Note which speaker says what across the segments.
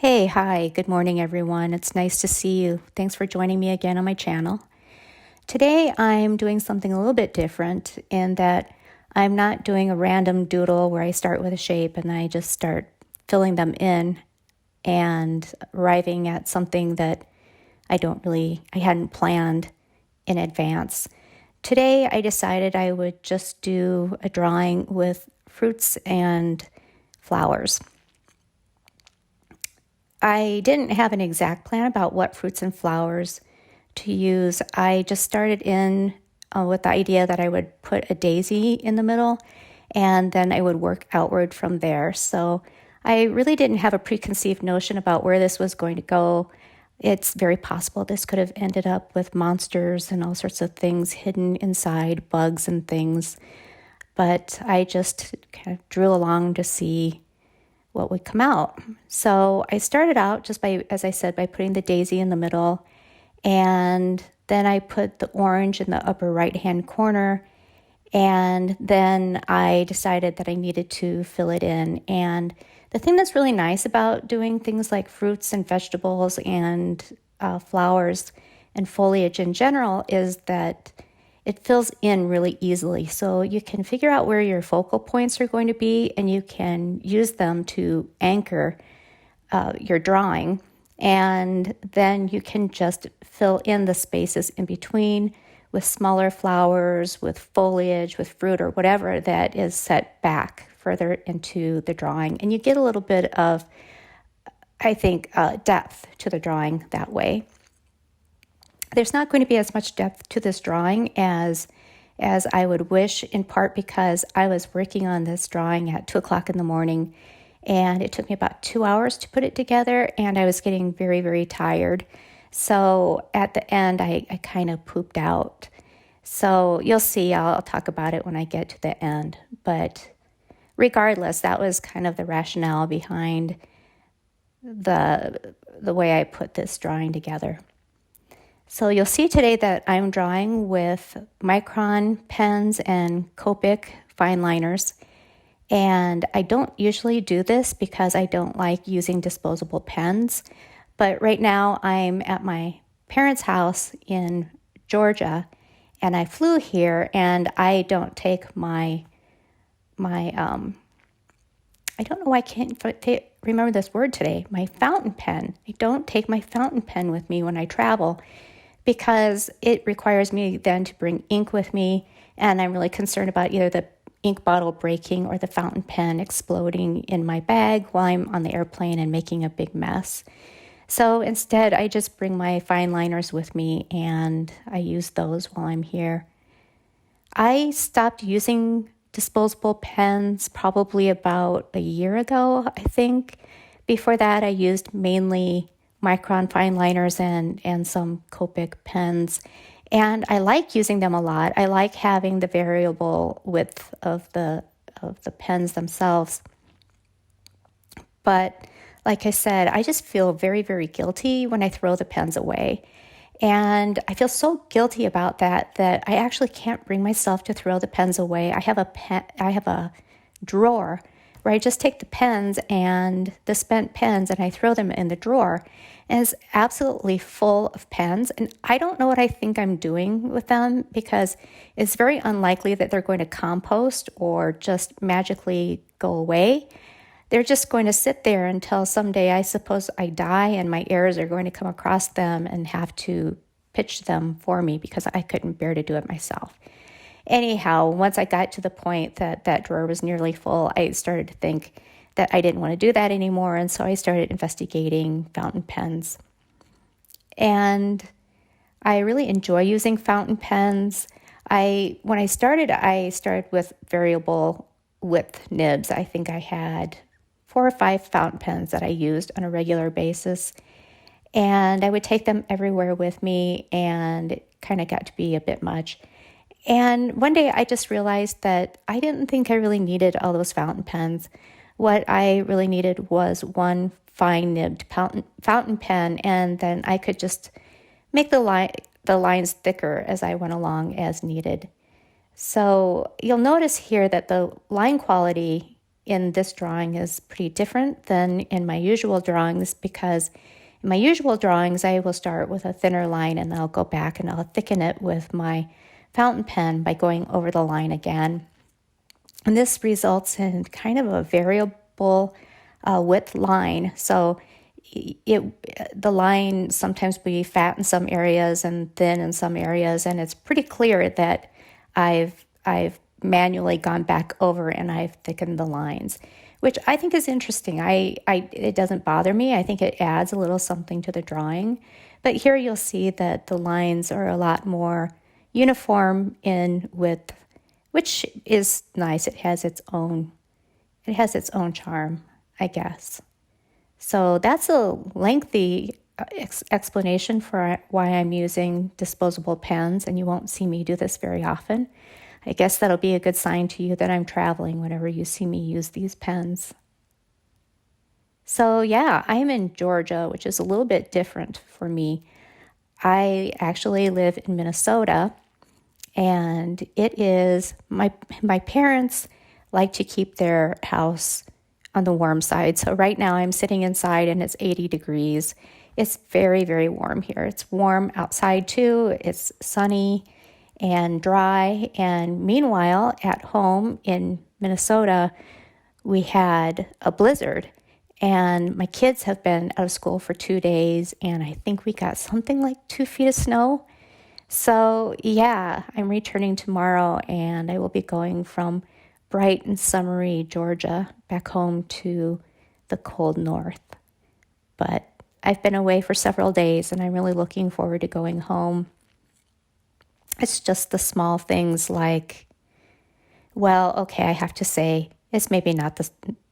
Speaker 1: Hey, hi, good morning, everyone. It's nice to see you. Thanks for joining me again on my channel. Today, I'm doing something a little bit different in that I'm not doing a random doodle where I start with a shape and I just start filling them in and arriving at something that I hadn't planned in advance. Today, I decided I would just do a drawing with fruits and flowers. I didn't have an exact plan about what fruits and flowers to use. I just started in with the idea that I would put a daisy in the middle and then I would work outward from there. So I really didn't have a preconceived notion about where this was going to go. It's very possible this could have ended up with monsters and all sorts of things hidden inside, bugs and things. But I just kind of drew along to see what would come out. So I started out just by, as I said, by putting the daisy in the middle, and then I put the orange in the upper right-hand corner, and then I decided that I needed to fill it in. And the thing that's really nice about doing things like fruits and vegetables and flowers and foliage in general is that it fills in really easily. So you can figure out where your focal points are going to be and you can use them to anchor your drawing. And then you can just fill in the spaces in between with smaller flowers, with foliage, with fruit, or whatever that is set back further into the drawing. And you get a little bit of, I think, depth to the drawing that way. There's not going to be as much depth to this drawing as I would wish, in part because I was working on this drawing at 2 o'clock in the morning, and it took me about 2 hours to put it together, and I was getting very, very tired. So at the end, I kind of pooped out. So you'll see, I'll talk about it when I get to the end. But regardless, that was kind of the rationale behind the way I put this drawing together. So you'll see today that I'm drawing with Micron pens and Copic fine liners. And I don't usually do this because I don't like using disposable pens. But right now I'm at my parents' house in Georgia and I flew here and I don't take my I don't know why I can't remember this word today, my fountain pen. I don't take my fountain pen with me when I travel because it requires me then to bring ink with me, and I'm really concerned about either the ink bottle breaking or the fountain pen exploding in my bag while I'm on the airplane and making a big mess. So instead, I just bring my fine liners with me and I use those while I'm here. I stopped using disposable pens probably about a year ago, I think. Before that, I used mainly Micron fine liners and some Copic pens. And I like using them a lot. I like having the variable width of the pens themselves. But like I said, I just feel very, very guilty when I throw the pens away. And I feel so guilty about that I actually can't bring myself to throw the pens away. I have a drawer where I just take the pens and the spent pens and I throw them in the drawer. And it's absolutely full of pens. And I don't know what I think I'm doing with them because it's very unlikely that they're going to compost or just magically go away. They're just going to sit there until someday I suppose I die and my heirs are going to come across them and have to pitch them for me because I couldn't bear to do it myself. Anyhow, once I got to the point that that drawer was nearly full, I started to think that I didn't want to do that anymore, and so I started investigating fountain pens. And I really enjoy using fountain pens. When I started with variable width nibs. I think I had 4 or 5 fountain pens that I used on a regular basis. And I would take them everywhere with me, and it kind of got to be a bit much. And one day I just realized that I didn't think I really needed all those fountain pens. What I really needed was one fine nibbed fountain pen, and then I could just make the lines thicker as I went along as needed. So you'll notice here that the line quality in this drawing is pretty different than in my usual drawings, because in my usual drawings, I will start with a thinner line and I'll go back and I'll thicken it with my fountain pen by going over the line again. And this results in kind of a variable width line. So the line sometimes will be fat in some areas and thin in some areas, and it's pretty clear that I've manually gone back over and I've thickened the lines, which I think is interesting. It doesn't bother me. I think it adds a little something to the drawing. But here you'll see that the lines are a lot more uniform in width, which is nice. It has its own charm, I guess. So that's a lengthy explanation for why I'm using disposable pens, and you won't see me do this very often. I guess that'll be a good sign to you that I'm traveling whenever you see me use these pens. So yeah, I'm in Georgia, which is a little bit different for me. I actually live in Minnesota, and it is, my parents like to keep their house on the warm side. So right now I'm sitting inside and it's 80 degrees. It's very, very warm here. It's warm outside too. It's sunny and dry. And meanwhile, at home in Minnesota, we had a blizzard. And my kids have been out of school for 2 days, and I think we got something like 2 feet of snow. So yeah, I'm returning tomorrow, and I will be going from bright and summery Georgia back home to the cold north. But I've been away for several days, and I'm really looking forward to going home. It's just the small things like, well, okay, I have to say, it's maybe not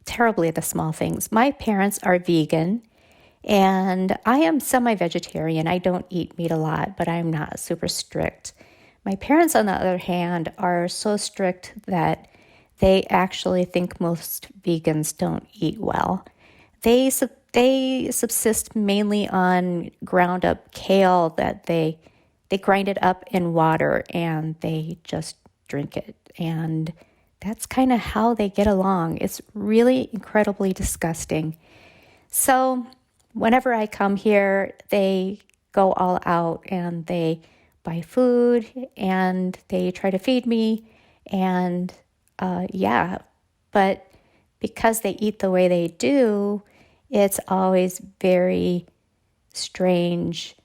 Speaker 1: terribly the small things. My parents are vegan, and I am semi-vegetarian. I don't eat meat a lot, but I'm not super strict. My parents, on the other hand, are so strict that they actually think most vegans don't eat well. They subsist mainly on ground up kale that they grind it up in water and they just drink it. And that's kind of how they get along. It's really incredibly disgusting. So whenever I come here, they go all out and they buy food and they try to feed me. And but because they eat the way they do, it's always very strange,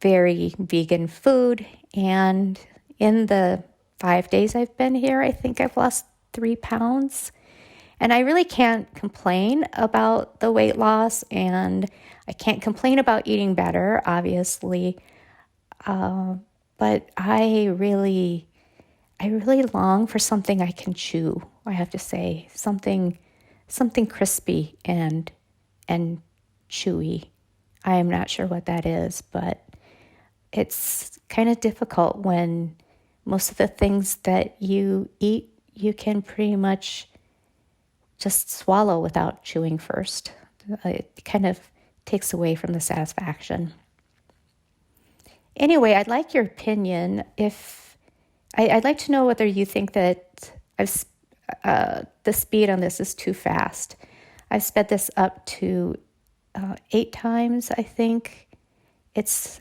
Speaker 1: very vegan food. And in the 5 days I've been here, I think I've lost 3 pounds. And I really can't complain about the weight loss, and I can't complain about eating better, obviously. But I really long for something I can chew, I have to say. Something crispy and chewy. I am not sure what that is, but it's kind of difficult when most of the things that you eat, you can pretty much just swallow without chewing first. It kind of takes away from the satisfaction. Anyway, I'd like your opinion. I'd like to know whether you think that the speed on this is too fast. I've sped this up to 8 times, I think. It's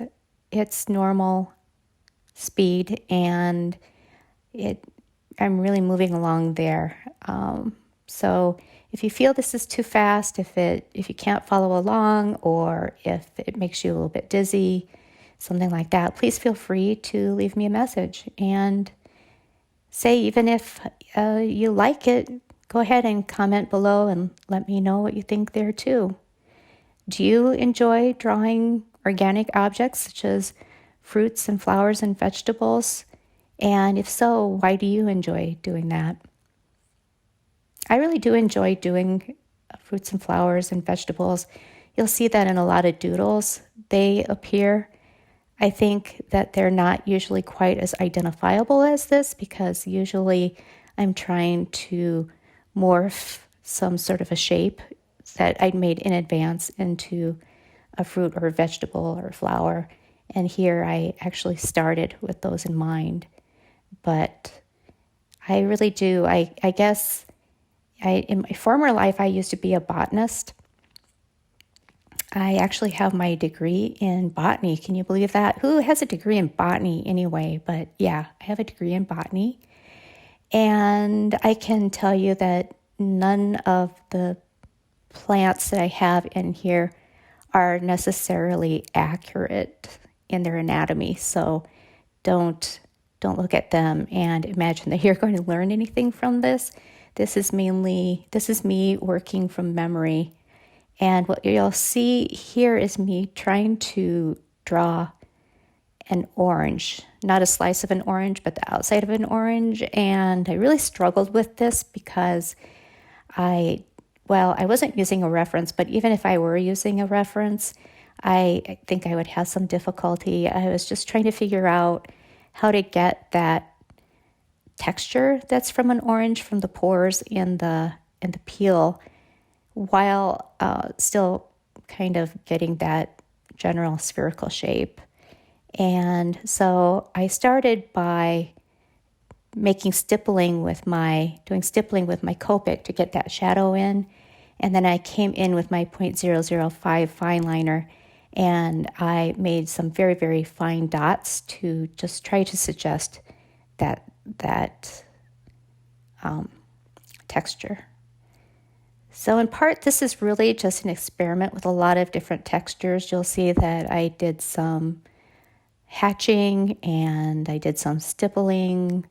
Speaker 1: normal speed, and I'm really moving along there. So if you feel this is too fast, if you can't follow along, or if it makes you a little bit dizzy, something like that, please feel free to leave me a message and say, even if you like it, go ahead and comment below and let me know what you think there too. Do you enjoy drawing organic objects such as fruits and flowers and vegetables? And if so, why do you enjoy doing that? I really do enjoy doing fruits and flowers and vegetables. You'll see that in a lot of doodles. They appear. I think that they're not usually quite as identifiable as this, because usually I'm trying to morph some sort of a shape that I'd made in advance into a fruit or a vegetable or a flower. And here I actually started with those in mind. But I really do. I guess In my former life, I used to be a botanist. I actually have my degree in botany. Can you believe that? Who has a degree in botany anyway? But yeah, I have a degree in botany. And I can tell you that none of the plants that I have in here are necessarily accurate in their anatomy. So don't look at them and imagine that you're going to learn anything from this. This is me working from memory. And what you'll see here is me trying to draw an orange, not a slice of an orange, but the outside of an orange. And I really struggled with this because I wasn't using a reference, but even if I were using a reference, I think I would have some difficulty. I was just trying to figure out how to get that texture that's from an orange, from the pores in the peel, while still kind of getting that general spherical shape. And so I started by doing stippling with my Copic to get that shadow in. And then I came in with my .005 fine liner and I made some very, very fine dots to just try to suggest that texture. So in part, this is really just an experiment with a lot of different textures. You'll see that I did some hatching and I did some stippling.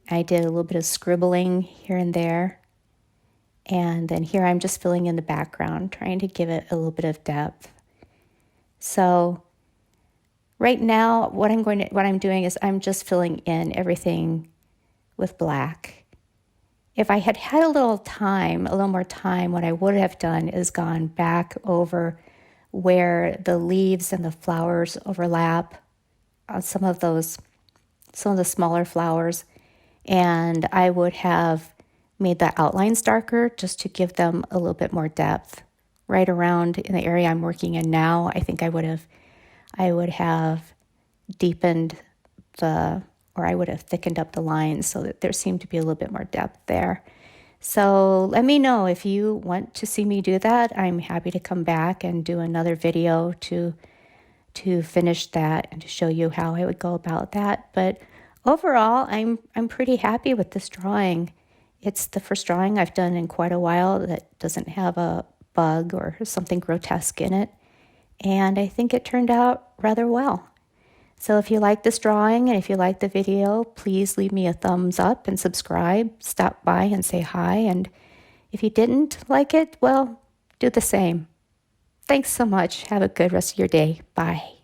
Speaker 1: I did a little bit of scribbling here and there. And then here I'm just filling in the background, trying to give it a little bit of depth. So right now, what I'm doing is I'm just filling in everything with black. If I had had a little more time, what I would have done is gone back over where the leaves and the flowers overlap, some of the smaller flowers, and I would have made the outlines darker just to give them a little bit more depth. Right around in the area I'm working in now, I think I would have deepened I would have thickened up the lines so that there seemed to be a little bit more depth there. So let me know if you want to see me do that. I'm happy to come back and do another video to finish that and to show you how I would go about that. But overall, I'm pretty happy with this drawing. It's the first drawing I've done in quite a while that doesn't have a bug or something grotesque in it. And I think it turned out rather well. So if you like this drawing and if you like the video, please leave me a thumbs up and subscribe. Stop by and say hi. And if you didn't like it, well, do the same. Thanks so much. Have a good rest of your day. Bye.